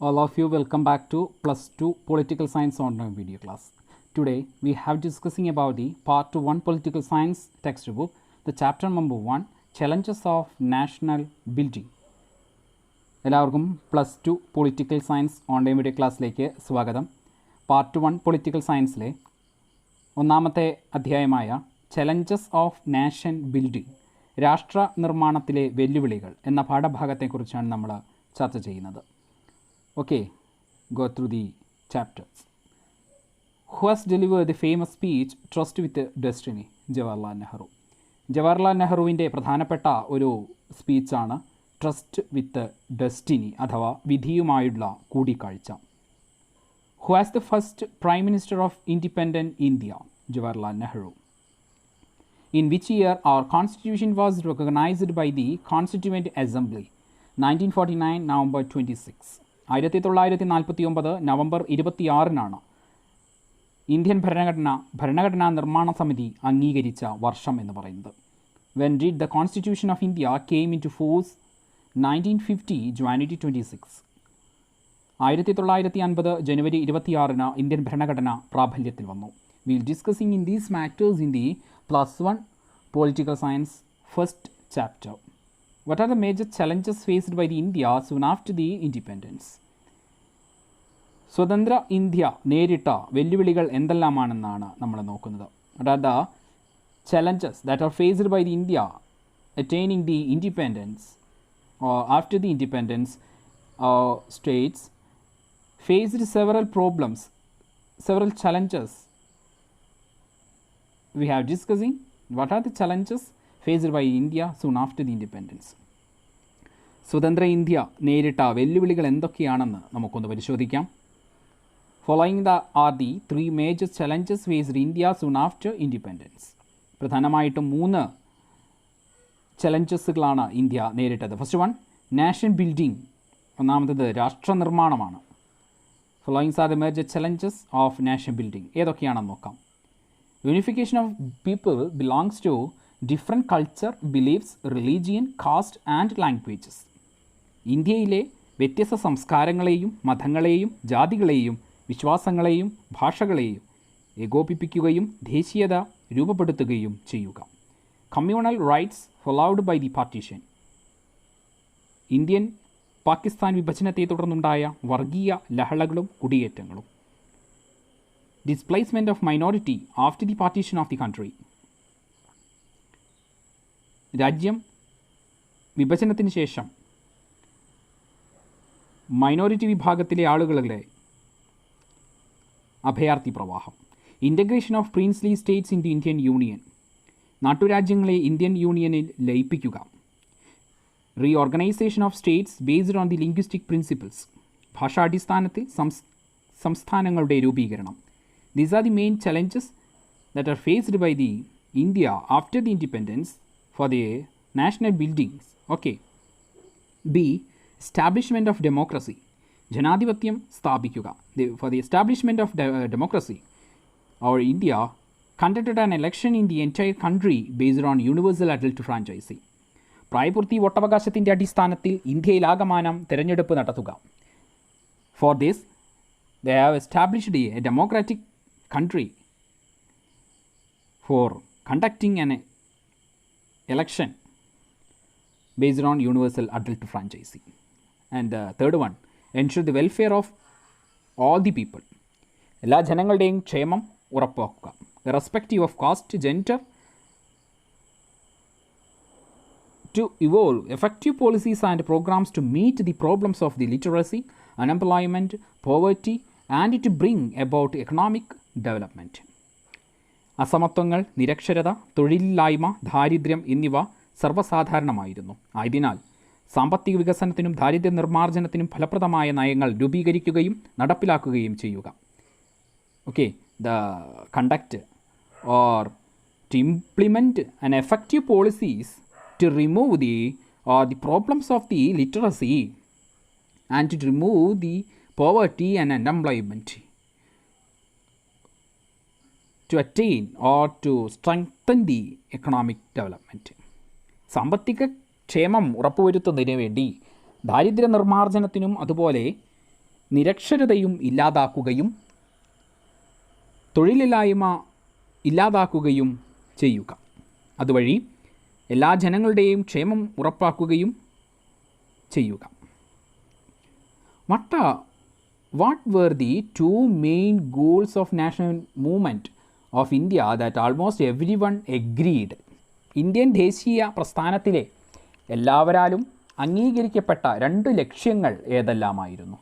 All of you, welcome back to Plus 2 Political Science online video class. Today we have discussing about the Part 1 Political Science textbook, the chapter number 1, Challenges of National Building. എല്ലാവർക്കും plus two political science online video ക്ലാസ്സിലേക്ക് സ്വാഗതം. Part 1 political സയൻസിലെ ഒന്നാമത്തെ അധ്യായമായ challenges of nation building, രാഷ്ട്ര നിർമ്മാണത്തിലെ വെല്ലുവിളികൾ എന്ന പാഠഭാഗത്തെക്കുറിച്ചാണ് നമ്മൾ ചർച്ച ചെയ്യുന്നത്. Okay, go through the chapters. Who has delivered the famous speech Trust with Destiny? Jawaharlal Nehru. Jawaharlal നെഹ്റുവിൻ്റെ പ്രധാനപ്പെട്ട ഒരു സ്പീച്ചാണ് ട്രസ്റ്റ് വിത്ത് ഡെസ്റ്റിനി അഥവാ വിധിയുമായുള്ള കൂടിക്കാഴ്ച. Who has the first Prime Minister of Independent India? Jawaharlal Nehru. In which year our Constitution was recognized by the Constituent Assembly? 1949 November 26. 1949 നവംബർ 26 Indian ഭരണഘടനാ നിർമ്മാണ സമിതി അംഗീകരിച്ച വർഷം എന്ന് പറയുന്നത്. When did the constitution of India came into force? 1950 ജനുവരി 26. 1950 ജനുവരി 26 ഇന്ത്യൻ ഭരണഘടന പ്രാബല്യത്തിൽ വന്നു. Will discussing in these matters in the +1 political science first chapter. What are the major challenges faced by the India soon after the independence? സ്വതന്ത്ര India നേരിട്ട വെല്ലുവിളികൾ എന്തെല്ലാമാണെന്നാണ് നമ്മൾ നോക്കുന്നത്. What are the challenges that are faced by the India attaining the independence or after the independence? States faced several problems, several challenges. We have discussing what are the challenges faced by India soon after the independence. സ്വതന്ത്ര India നേരിട്ട വെല്ലുവിളികൾ എന്തൊക്കെയാണെന്ന് നമുക്കൊന്ന് പരിശോധിക്കാം. Following are the 3 major challenges faced India soon after independence. പ്രധാനമായിട്ടും 3 ചലഞ്ചസുകളാണ് India നേരിട്ടത്. First one, nation building. ഒന്നാമത്തേത് രാഷ്ട്ര നിർമ്മാണമാണ്. Following are the major challenges of nation building. ഏതൊക്കെയാണെന്ന് നോക്കാം. Unification of people belongs to different culture, beliefs, religion, caste and languages. ഇന്ത്യയിലെ വ്യത്യസ്ത സംസ്കാരങ്ങളെയും മതങ്ങളെയും ജാതികളെയും വിശ്വാസങ്ങളെയും ഭാഷകളെയും ഏകോപിപ്പിക്കുകയും ദേശീയത രൂപപ്പെടുത്തുകയും ചെയ്യുക. Communal riots followed by the partition. Indian Pakistan വിഭജനത്തെ തുടർന്നുണ്ടായ വർഗീയ ലഹളകളും കുടിയേറ്റങ്ങളും. Displacement of minority after the partition of the country. രാജ്യം വിഭജനത്തിന് ശേഷം മൈനോറിറ്റി വിഭാഗത്തിലെ ആളുകളുടെ അഭയാർത്ഥി പ്രവാഹം. Integration of princely states in the Indian union. നാട്ടുരാജ്യങ്ങളെ ഇന്ത്യൻ യൂണിയനിൽ ലയിപ്പിക്കുക. Reorganisation of states based on the linguistic principles. ഭാഷാടിസ്ഥാനത്തിൽ സംസ്ഥാനങ്ങളുടെ രൂപീകരണം. These are the main challenges that are faced by the India after the independence for the national buildings. Okay. B, establishment of democracy. ജനാധിപത്യം സ്ഥാപിക്കുക. For the establishment of democracy, our India conducted an election in the entire country based on universal adult franchising. പ്രായപൂർത്തി വോട്ടവകാശത്തിൻ്റെ അടിസ്ഥാനത്തിൽ ഇന്ത്യയിലാകമാനം തിരഞ്ഞെടുപ്പ് നടത്തുക. For this, they have established a democratic country for conducting an election based on universal adult franchising. And the third one, ensure the welfare of all the people. എല്ലാ ജനങ്ങളുടെയും ക്ഷേമം ഉറപ്പാക്കുക. Irrespective of caste, gender, to evolve effective policies and programs to meet the problems of the literacy, unemployment, poverty, and to bring about economic development. അസമത്വങ്ങൾ, നിരക്ഷരത, തൊഴിലില്ലായ്മ, ദാരിദ്ര്യം എന്നിവ സർവ്വസാധാരണമായിരുന്നു. ആയതിനാൽ സാമ്പത്തിക വികസനത്തിനും ദാരിദ്ര്യ നിർമ്മാർജ്ജനത്തിനും ഫലപ്രദമായ നയങ്ങൾ രൂപീകരിക്കുകയും നടപ്പിലാക്കുകയും ചെയ്യുക. Okay, the conduct or to implement an effective policies to remove the problems of the literacy and to remove the poverty and unemployment. To attain or to strengthen the economic development. സാമ്പത്തിക ക്ഷേമം ഉറപ്പുവരുത്തുന്നതിന് വേണ്ടി ദാരിദ്ര്യ നിർമ്മാർജ്ജനത്തിനും അതുപോലെ നിരക്ഷരതയും ഇല്ലാതാക്കുകയും തൊഴിലില്ലായ്മ ഇല്ലാതാക്കുകയും ചെയ്യുക. അതുവഴി എല്ലാ ജനങ്ങളുടെയും ക്ഷേമം ഉറപ്പാക്കുകയും ചെയ്യുക. What were the two main goals of national movement of India that almost everyone agreed? Indian ദേശീയ പ്രസ്ഥാനത്തിലെ എല്ലാവരാലും അംഗീകരിക്കപ്പെട്ട 2 ലക്ഷ്യങ്ങൾ ഏതെല്ലാമായിരുന്നു?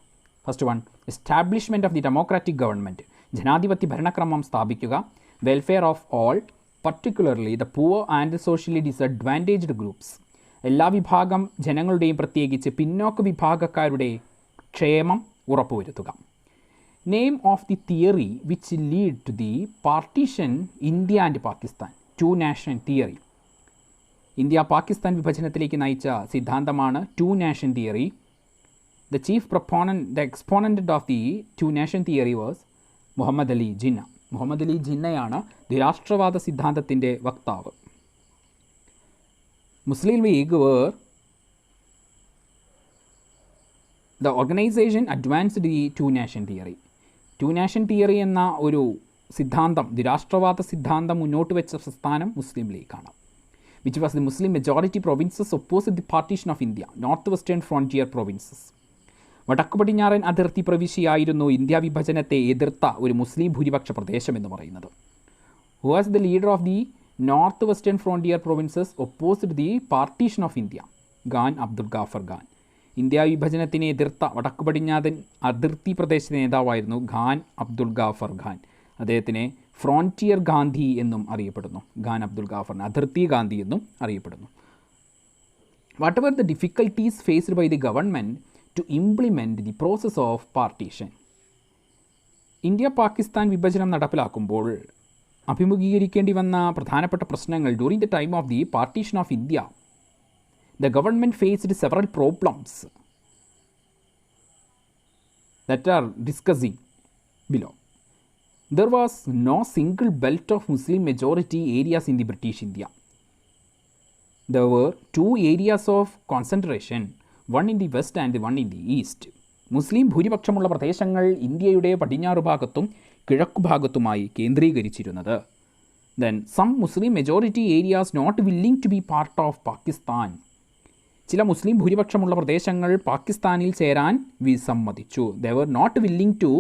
First one, establishment of the democratic government, ജനാധിപത്യ ഭരണക്രമം സ്ഥാപിക്കുക. Welfare of all, particularly the poor and socially disadvantaged groups, എല്ലാ വിഭാഗം ജനങ്ങളുടെയും പ്രത്യേകിച്ച് പിന്നോക്ക വിഭാഗക്കാരുടെ ക്ഷേമം ഉറപ്പുവരുത്തുക. Name of the theory which lead to the partition India and Pakistan, 2 nation theory. India Pakistan വിഭജനത്തിലേക്ക് നയിച്ച സിദ്ധാന്തമാണ് 2 nation theory. The exponent of the 2 nation theory was Muhammad Ali Jinnah. Muhammad Ali ജിന്നയാണ് ദ്വിരാഷ്ട്രവാദ സിദ്ധാന്തത്തിൻ്റെ വക്താവ്. Muslim League where the organisation advanced the 2 nation theory. 2 nation theory എന്ന ഒരു സിദ്ധാന്തം, ദ്വിരാഷ്ട്രവാദ സിദ്ധാന്തം മുന്നോട്ട് വെച്ച പ്രസ്ഥാനം മുസ്ലിം ലീഗാണ്. Which was the Muslim majority provinces opposite the partition of India, North Western Frontier provinces. വടക്ക് പടിഞ്ഞാറൻ അതിർത്തി പ്രവിശ്യയായിരുന്നു ഇന്ത്യ വിഭജനത്തെ എതിർത്ത ഒരു മുസ്ലിം ഭൂരിപക്ഷ പ്രദേശം എന്ന് പറയുന്നത്. Who was the leader of the North Western Frontier provinces opposite the partition of India? Khan Abdul Ghaffar Khan. India വിഭജനത്തിനെ എതിർത്ത വടക്ക് പടിഞ്ഞാറൻ അതിർത്തി പ്രദേശ നേതാവായിരുന്നു ഖാൻ അബ്ദുൽ ഗാഫർ ഖാൻ. അദ്ദേഹത്തിനെ ഫ്രോണ്ടിയർ ഗാന്ധി എന്നും അറിയപ്പെടുന്നു. ഖാൻ അബ്ദുൽ ഗാഫറിന് അതിർത്തി ഗാന്ധി എന്നും അറിയപ്പെടുന്നു. Whatever the difficulties faced by the government to implement the process of partition. India Pakistan വിഭജനം നടപ്പിലാക്കുമ്പോൾ അഭിമുഖീകരിക്കേണ്ടി വന്ന പ്രധാനപ്പെട്ട പ്രശ്നങ്ങൾ. During the time of the partition of India, the government faced several problems that are discussing below. There was no single belt of Muslim majority areas in the British India. There were 2 areas of concentration, one in the west and one in the east. മുസ്ലിം ഭൂരിപക്ഷമുള്ള പ്രദേശങ്ങൾ ഇന്ത്യയുടെ പടിഞ്ഞാറ് ഭാഗത്തും കിഴക്കു ഭാഗത്തുമായി കേന്ദ്രീകരിച്ചിരുന്നത്. Then some Muslim majority areas not willing to be part of Pakistan. ചില മുസ്ലിം ഭൂരിപക്ഷമുള്ള പ്രദേശങ്ങൾ പാകിസ്ഥാനിൽ ചേരാൻ വിസമ്മതിച്ചു. They were not willing to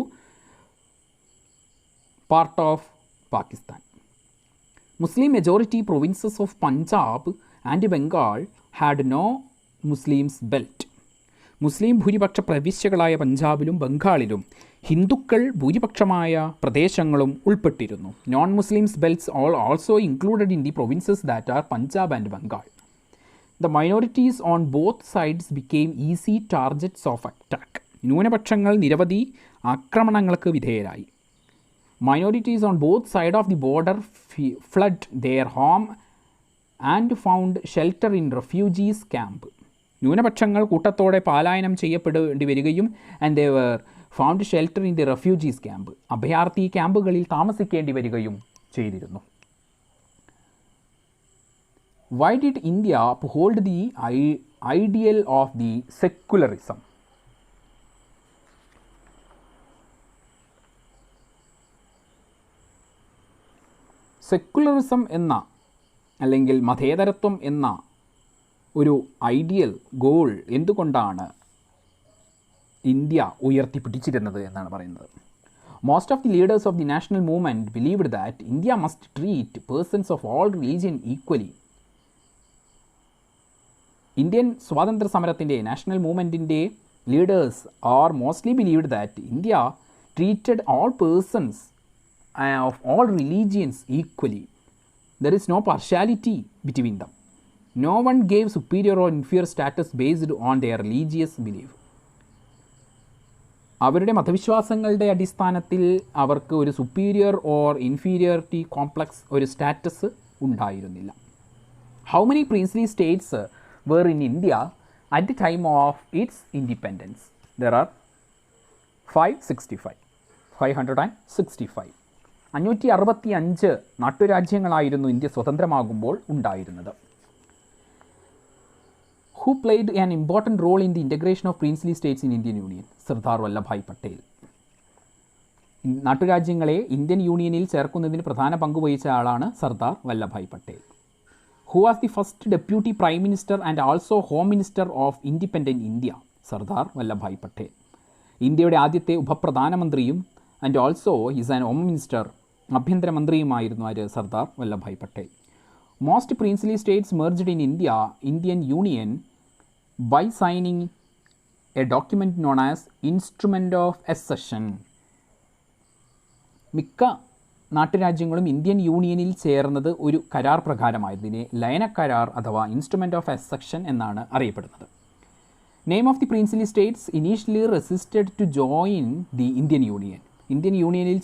part of Pakistan. Muslim majority provinces of Punjab and Bengal had no Muslims belt. മുസ്ലിം ഭൂരിപക്ഷ പ്രവിശ്യകളായ പഞ്ചാബിലും ബംഗാളിലും ഹിന്ദുക്കൾ ഭൂരിപക്ഷമായ പ്രദേശങ്ങളും ഉൾപ്പെട്ടിരുന്നു. Non Muslims belts also included in the provinces that are Punjab and Bengal. The minorities on both sides became easy targets of attack. ന്യൂനപക്ഷങ്ങൾ നിരവധി ആക്രമണങ്ങൾക്ക് വിധേയരായി. Minorities on both sides of the border fled their home and found shelter in refugees camp. ന്യൂനപക്ഷങ്ങൾ കൂട്ടത്തോടെ പലായനം ചെയ്യപ്പെടേണ്ടി വരികയും and they were found shelter in the refugees camp. അഭയാർത്ഥി ക്യാമ്പുകളിൽ താമസിക്കേണ്ടി വരികയും ചെയ്തിരുന്നു. Why did India uphold the ideal of the secularism? Secularism എന്ന അല്ലെങ്കിൽ മതേതരത്വം എന്ന ഒരു ഐഡിയൽ ഗോൾ എന്തുകൊണ്ടാണ് ഇന്ത്യ ഉയർത്തിപ്പിടിച്ചിരുന്നത് എന്നാണ് പറയുന്നത്. Most of the leaders of the national movement believed that India must treat persons of all religion equally. Indian സ്വാതന്ത്ര്യ സമരത്തിൻ്റെ നാഷണൽ മൂവ്മെൻറ്റിൻ്റെ leaders are mostly believed that India treated all persons of all religions equally. There is no partiality between them. No one gave superior or inferior status based on their religious belief. അവരുടെ മതവിശ്വാസങ്ങളുടെ അടിസ്ഥാനത്തിൽ അവർക്ക് ഒരു superior or inferiority complex ഒരു status ഉണ്ടായിരുന്നില്ല. How many princely states were in India at the time of its independence? There are 565. 565 നാട്ടുരാജ്യങ്ങളായിരുന്നു India സ്വതന്ത്രമാകുമ്പോൾ ഉണ്ടായിരുന്നത്. Who played an important role in the integration of princely states in Indian Union? Sardar Vallabhbhai Patel. നാട്ടുരാജ്യങ്ങളെ Indian യൂണിയനിൽ ചേർക്കുന്നതിന് പ്രധാന പങ്ക് വഹിച്ച ആളാണ് Sardar Vallabhbhai Patel. Who was the first deputy prime minister and also home minister of independent India? Sardar Vallabhbhai Patel. ഇന്ത്യയുടെ ആദ്യത്തെ ഉപപ്രധാനമന്ത്രിയും and also is an home minister, ആഭ്യന്തരമന്ത്രിയുമായിരുന്നു ആര്? Sardar Vallabhbhai Patel. Most princely states merged in Indian union by signing a document known as instrument of accession. മിക്ക നാട്ടുരാജ്യങ്ങളും Indian യൂണിയനിൽ ചേർന്നത് ഒരു കരാർ പ്രകാരമായതിനെ ലയനക്കരാർ അഥവാ ഇൻസ്ട്രുമെൻ്റ് ഓഫ് അസഷൻ എന്നാണ് അറിയപ്പെടുന്നത്. Name of the princely states initially resisted to join the Indian union. Indian യൂണിയനിൽ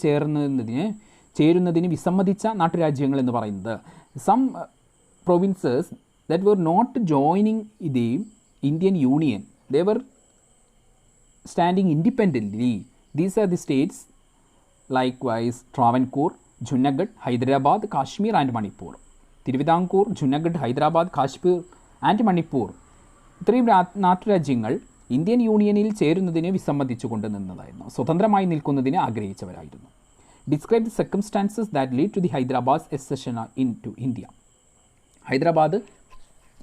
ചേരുന്നതിന് വിസമ്മതിച്ച നാട്ടുരാജ്യങ്ങൾ എന്ന് പറയുന്നത് some provinces that were not joining the Indian union, they were standing independently. These are the states likewise Travancore, Junagadh, Hyderabad, Kashmir and Manipur. Travancore, Junagadh, Hyderabad, Kashmir and Manipur ഇത്രയും നാട്ടുരാജ്യങ്ങൾ Indian യൂണിയനിൽ ചേരുന്നതിന് വിസമ്മതിച്ചുകൊണ്ട് നിന്നതായിരുന്നു, സ്വതന്ത്രമായി നിൽക്കുന്നതിന് ആഗ്രഹിച്ചവരായിരുന്നു. Describe the circumstances that lead to the Hyderabad accession into India. Hyderabad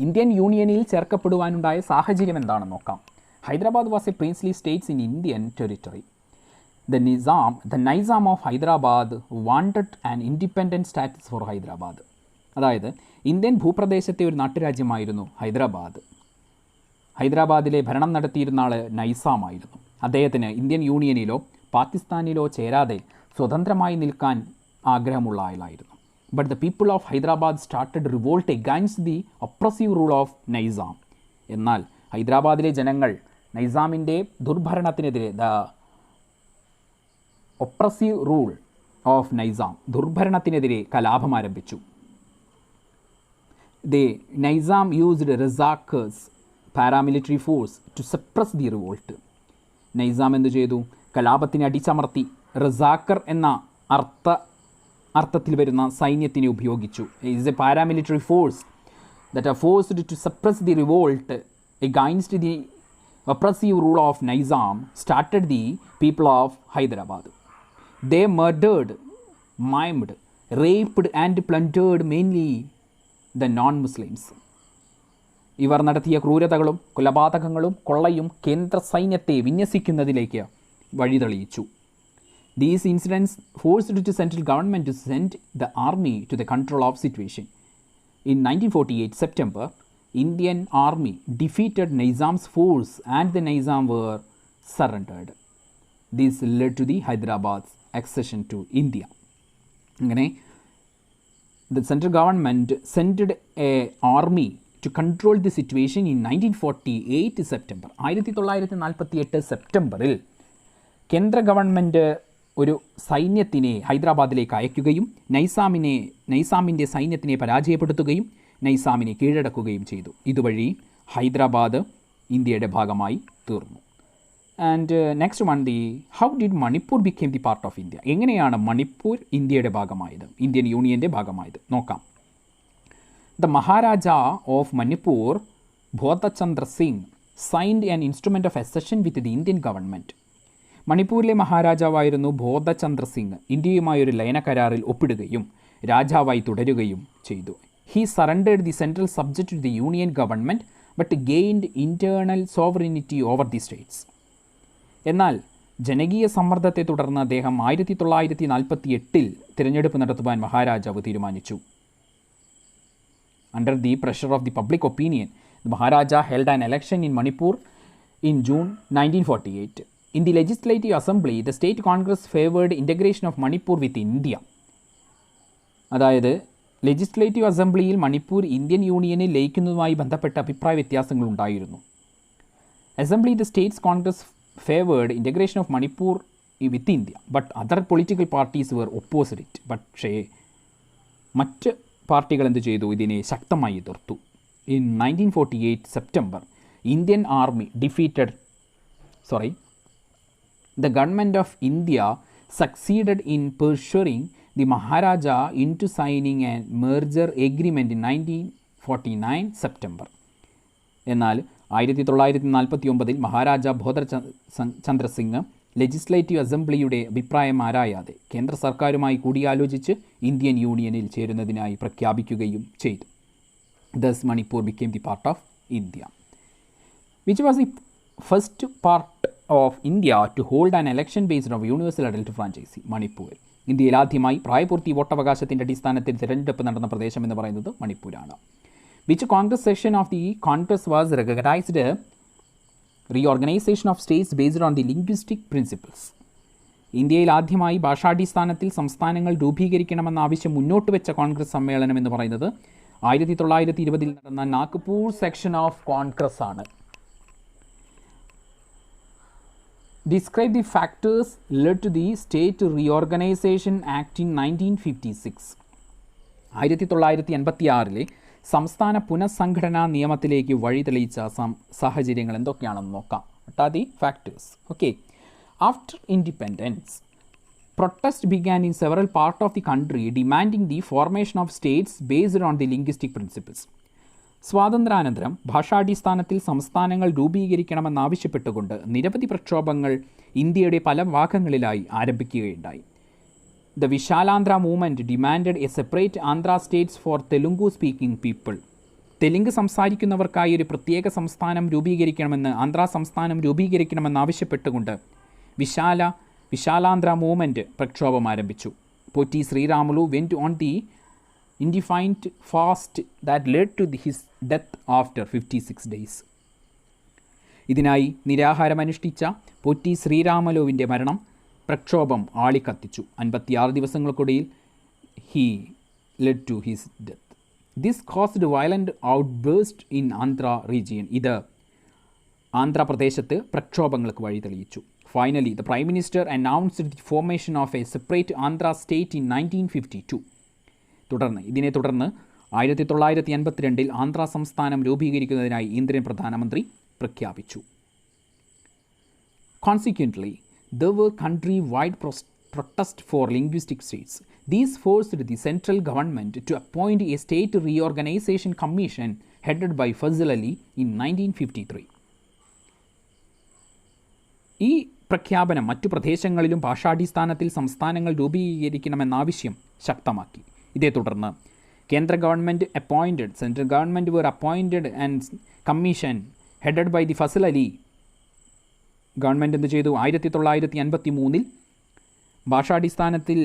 Indian യൂണിയനിൽ ചേർക്കപ്പെടുവാനുണ്ടായ സാഹചര്യം എന്താണെന്ന് നോക്കാം. Hyderabad was a princely states in Indian territory. The Nizam of Hyderabad wanted an independent status for Hyderabad. അതായത് ഇന്ത്യൻ ഭൂപ്രദേശത്തെ ഒരു നാട്ടുരാജ്യമായിരുന്നു ഹൈദരാബാദ്. ഹൈദരാബാദിലെ ഭരണം നടത്തിയിരുന്ന ആൾ നൈസാമായിരുന്നു. അദ്ദേഹത്തിന് ഇന്ത്യൻ യൂണിയനിലോ പാകിസ്ഥാനിലോ ചേരാതെ സ്വതന്ത്രമായി നിൽക്കാൻ ആഗ്രഹമുള്ള ആളായിരുന്നു. But the people of Hyderabad started revolt against the oppressive rule of Nizam. എന്നാൽ ഹൈദരാബാദിലെ ജനങ്ങൾ നൈസാമിൻ്റെ ദുർഭരണത്തിനെതിരെ, the oppressive rule of Nizam, ദുർഭരണത്തിനെതിരെ കലാപം ആരംഭിച്ചു. Nizam used Razakars paramilitary force to suppress the revolt. Nizam എന്തു ചെയ്തു? കലാപത്തിനെ അടിച്ചമർത്തി റസാക്കർ എന്ന അർത്ഥത്തിൽ വരുന്ന സൈന്യത്തിനെ ഉപയോഗിച്ചു. Is a paramilitary force that are forced to suppress the revolt against the oppressive rule of Nizam started the people of Hyderabad. They murdered, maimed, raped and plundered mainly the non-Muslims. ഇവർ നടത്തിയ ക്രൂരതകളും കൊലപാതകങ്ങളും കൊള്ളയും കേന്ദ്ര സൈന്യത്തെ വിന്യസിക്കുന്നതിലേക്ക് വഴിതെളിയിച്ചു. These incidents forced the central government to send the army to the control of situation. In 1948 September, Indian army defeated Nizam's force and the Nizam were surrendered. This led to the Hyderabad's accession to India. അങ്ങനെ the central government sent a army to control the situation in 1948 September. 1948 സെപ്റ്റംബറിൽ കേന്ദ്ര government ഒരു സൈന്യത്തിനെ ഹൈദരാബാദിലേക്ക് അയക്കുകയും നൈസാമിൻ്റെ സൈന്യത്തിനെ പരാജയപ്പെടുത്തുകയും നൈസാമിനെ കീഴടക്കുകയും ചെയ്തു. ഇതുവഴി ഹൈദരാബാദ് ഇന്ത്യയുടെ ഭാഗമായി തീർന്നു. And next one, how did Manipur became the part of India? എങ്ങനെയാണ് മണിപ്പൂർ ഇന്ത്യയുടെ ഭാഗമായത്, ഇന്ത്യൻ യൂണിയൻ്റെ ഭാഗമായത് നോക്കാം. The Maharaja of Manipur Bodhchandra Singh signed an instrument of accession with the Indian government. മണിപ്പൂരിലെ മഹാരാജാവായിരുന്നു ബോധചന്ദ്ര സിംഗ് ഇന്ത്യയുമായൊരു ലയന കരാറിൽ ഒപ്പിടുകയും രാജാവായി തുടരുകയും ചെയ്തു. He surrendered the central subject to the union government but gained internal sovereignty over the states. എന്നാൽ ജനകീയ സമ്മർദ്ദത്തെ തുടർന്ന് അദ്ദേഹം 1948 തിരഞ്ഞെടുപ്പ് നടത്തുവാൻ മഹാരാജാവ് തീരുമാനിച്ചു. Under the pressure of the public opinion, the Maharaja held an election in Manipur in June 1948. In the Legislative Assembly, the State Congress favored integration of Manipur with India. അതായത് ലെജിസ്ലേറ്റീവ് അസംബ്ലിയിൽ മണിപ്പൂർ ഇന്ത്യൻ യൂണിയനിൽ ലയിക്കുന്നതുമായി ബന്ധപ്പെട്ട അഭിപ്രായ വ്യത്യാസങ്ങളുണ്ടായിരുന്നു. Assembly the states Congress favoured integration of Manipur with India but other political parties were opposite it. പക്ഷേ മറ്റ് പാർട്ടികൾ എന്ത് ചെയ്തു? ഇതിനെ ശക്തമായി എതിർത്തു. In 1948 September Indian army the government of India succeeded in persuading the Maharaja into signing a merger agreement in 1949 September. എന്നാൽ 1949 Maharaja bother Chandra Singh legislative അസംബ്ലിയുടെ അഭിപ്രായം ആരായാതെ കേന്ദ്ര സർക്കാരുമായി കൂടിയാലോചിച്ച് ഇന്ത്യൻ യൂണിയനിൽ ചേരുന്നതിനായി പ്രഖ്യാപിക്കുകയും ചെയ്തു. Thus Manipur became the part of India, which was the first part of India to hold an election based on universal adult franchise. Manipur ഇന്ത്യയിൽ ആദ്യമായി പ്രായപൂർത്തി വോട്ടവകാശത്തിൻ്റെ അടിസ്ഥാനത്തിൽ തിരഞ്ഞെടുപ്പ് നടന്ന പ്രദേശം എന്ന് പറയുന്നത് മണിപ്പൂരാണ്. Which Congress session of the Congress was recognized reorganization of states based on the linguistic principles. ഇന്ത്യയിൽ ആദ്യമായി ഭാഷാടിസ്ഥാനത്തിൽ സംസ്ഥാനങ്ങൾ രൂപീകരിക്കണമെന്ന ആവശ്യം മുന്നോട്ട് വെച്ച കോൺഗ്രസ് സമ്മേളനം എന്ന് പറയുന്നത് 1920 നടന്ന നാഗ്പൂർ സെക്ഷൻ ഓഫ് കോൺഗ്രസ് ആണ്. Describe the factors led to the State Reorganization Act in 1956. 1986 സംസ്ഥാന പുനഃസംഘടനാ നിയമത്തിലേക്ക് വഴി തെളിയിച്ച സാഹചര്യങ്ങൾ എന്തൊക്കെയാണെന്ന് നോക്കാം. What are the factors? Okay. After independence, protest began in several parts of the country demanding the formation of states based on the linguistic principles. സ്വാതന്ത്ര്യാനന്തരം ഭാഷാടിസ്ഥാനത്തിൽ സംസ്ഥാനങ്ങൾ രൂപീകരിക്കണമെന്നാവശ്യപ്പെട്ടുകൊണ്ട് നിരവധി പ്രക്ഷോഭങ്ങൾ ഇന്ത്യയുടെ പല ഭാഗങ്ങളിലായി ആരംഭിക്കുകയുണ്ടായി. The Vishalandra movement demanded a separate Andhra states for Telugu speaking people. Telugu സംസാരിക്കുന്നവർക്കായി ഒരു പ്രത്യേക സംസ്ഥാനം രൂപീകരിക്കണമെന്ന് ആന്ധ്ര സംസ്ഥാനം രൂപീകരിക്കണമെന്ന് ആവശ്യപ്പെട്ടുകൊണ്ട് വിശാലാന്ധ്ര മൂവ്മെൻറ്റ് പ്രക്ഷോഭം ആരംഭിച്ചു. Potti Sriramulu went on the indefined fast that led to his death after 56 days. ഇതിനായി നിരാഹാരമനുഷ്ഠിച്ച പൊറ്റി ശ്രീരാമലുവിൻ്റെ മരണം പ്രക്ഷോഭം ആളിക്കത്തിച്ചു. 56 ദിവസങ്ങൾക്കൊടുവിൽ he led to his death. This caused violent outburst in Andhra region. ഇത് ആന്ധ്രാപ്രദേശത്ത് പ്രക്ഷോഭങ്ങൾക്ക് വഴി തെളിയിച്ചു. Finally, the Prime Minister announced the formation of a separate Andhra state in 1952. ഇതിനെ തുടർന്ന് 1982 ആന്ധ്ര സംസ്ഥാനം രൂപീകരിക്കുന്നതിനായി Indian പ്രധാനമന്ത്രി പ്രഖ്യാപിച്ചു. Consequently, there were country-wide protests for linguistic states. These forced the central government to appoint a state reorganization commission headed by Fazl Ali in 1953. ഈ പ്രഖ്യാപനം മറ്റു പ്രദേശങ്ങളിലും ഭാഷാടിസ്ഥാനത്തിൽ സംസ്ഥാനങ്ങൾ രൂപീകരിക്കണമെന്നാവശ്യം ശക്തമാക്കി. ഇതേ തുടർന്ന് കേന്ദ്ര government central government were appointed and commission headed by the Fazl Ali. Government എന്ത് ചെയ്തു? 1953 ഭാഷാടിസ്ഥാനത്തിൽ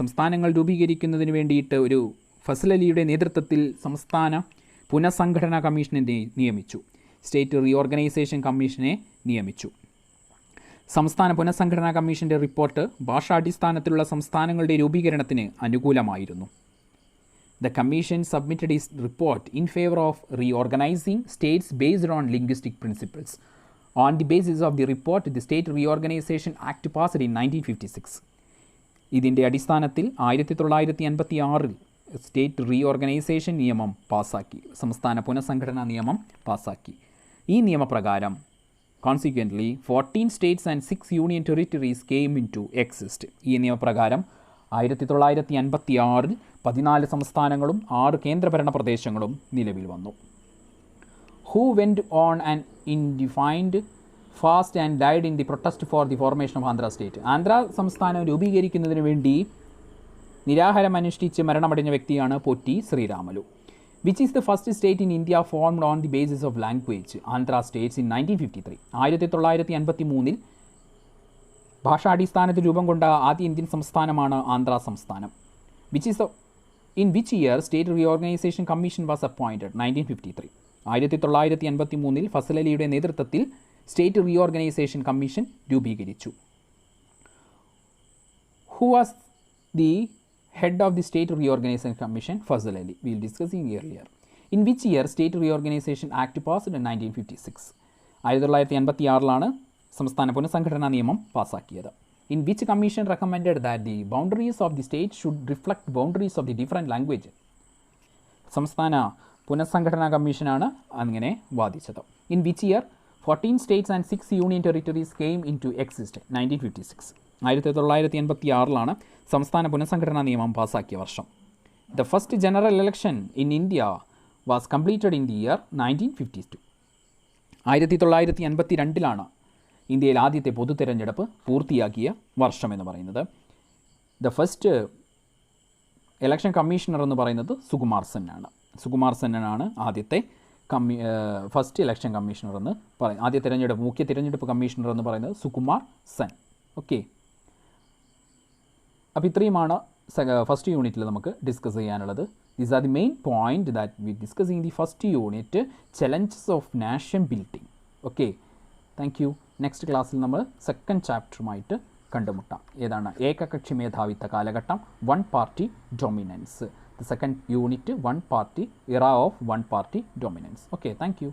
സംസ്ഥാനങ്ങൾ രൂപീകരിക്കുന്നതിന് വേണ്ടിയിട്ട് ഒരു ഫസൽ അലിയുടെ നേതൃത്വത്തിൽ സംസ്ഥാന പുനഃസംഘടനാ കമ്മീഷനെ നിയമിച്ചു. സ്റ്റേറ്റ് റീഓർഗനൈസേഷൻ കമ്മീഷനെ നിയമിച്ചു. സംസ്ഥാന പുനഃസംഘടനാ കമ്മീഷൻ്റെ റിപ്പോർട്ട് ഭാഷാടിസ്ഥാനത്തിലുള്ള സംസ്ഥാനങ്ങളുടെ രൂപീകരണത്തിന് അനുകൂലമായിരുന്നു. The commission submitted its report in favor of reorganizing states based on linguistic principles. On the basis of the report, the State Reorganization Act passed in 1956. ഇതിൻ്റെ അടിസ്ഥാനത്തിൽ 1986 സ്റ്റേറ്റ് റീഓർഗനൈസേഷൻ നിയമം പാസാക്കി, സംസ്ഥാന പുനഃസംഘടനാ നിയമം പാസാക്കി. ഈ നിയമപ്രകാരം Consequently, 14 states and 6 union territories came into exist. ഈ നിയമപ്രകാരം 1956 14 സംസ്ഥാനങ്ങളും 6 കേന്ദ്രഭരണ പ്രദേശങ്ങളും നിലവിൽ വന്നു. Who went on an indefined fast and died in the protest for the formation of Andhra state. Andhra സംസ്ഥാനം രൂപീകരിക്കുന്നതിന് വേണ്ടി നിരാഹാരം അനുഷ്ഠിച്ച് മരണമടഞ്ഞ വ്യക്തിയാണ് പൊറ്റി Sriramulu. Which is the first state in India formed on the basis of language? Andhra states in 1953. 1953 ഭാഷാടിസ്ഥാനത്തിൽ രൂപം കൊണ്ട ആദ്യ ഇന്ത്യൻ സംസ്ഥാനമാണ് ആന്ധ്ര സംസ്ഥാനം. In which year State Reorganization Commission was appointed? 1953. 1953 Fasal അലിയുടെ നേതൃത്വത്തിൽ സ്റ്റേറ്റ് റീഓർഗനൈസേഷൻ കമ്മീഷൻ രൂപീകരിച്ചു. Who was the head of the State Reorganization Commission? Fazl Ali. We will discussing earlier. In which year State Reorganization Act passed? In 1956. 1986 സംസ്ഥാന പുനഃസംഘടനാ നിയമം പാസാക്കിയത്. In which commission recommended that the boundaries of the state should reflect boundaries of the different languages? സംസ്ഥാന പുനഃസംഘടനാ കമ്മീഷനാണ് അങ്ങനെ വാദിച്ചത്. In which year 14 states and 6 union territories came into existence? 1956. 1986 സംസ്ഥാന പുനഃസംഘടനാ നിയമം പാസാക്കിയ വർഷം. The first general election in India was completed in the year 1952. 1982 ഇന്ത്യയിൽ ആദ്യത്തെ പൊതു തിരഞ്ഞെടുപ്പ് പൂർത്തിയാക്കിയ വർഷമെന്ന് പറയുന്നത്. ദ ഫസ്റ്റ് ഇലക്ഷൻ കമ്മീഷണർ എന്ന് പറയുന്നത് സുകുമാർ സെന്നാണ്. സുകുമാർ സെന്നാണ് ആദ്യത്തെ ഫസ്റ്റ് ഇലക്ഷൻ കമ്മീഷണർ എന്ന് പറയുന്നത്. ആദ്യ മുഖ്യ തിരഞ്ഞെടുപ്പ് കമ്മീഷണർ എന്ന് പറയുന്നത് സുകുമാർ സെൻ. ഓക്കെ, അപ്പോൾ ഇത്രയുമാണ് ഫസ്റ്റ് യൂണിറ്റിൽ നമുക്ക് ഡിസ്കസ് ചെയ്യാനുള്ളത്. These are the main point that we discuss in the first unit, challenges of nation building. Okay, thank you. Next ക്ലാസ്സിൽ നമ്മൾ സെക്കൻഡ് ചാപ്റ്ററുമായിട്ട് കണ്ടുമുട്ടാം. ഏതാണ്? ഏകകക്ഷി മേധാവിത്വ കാലഘട്ടം, one party dominance. The second unit, one party, ഇറ of one party dominance. Okay, thank you.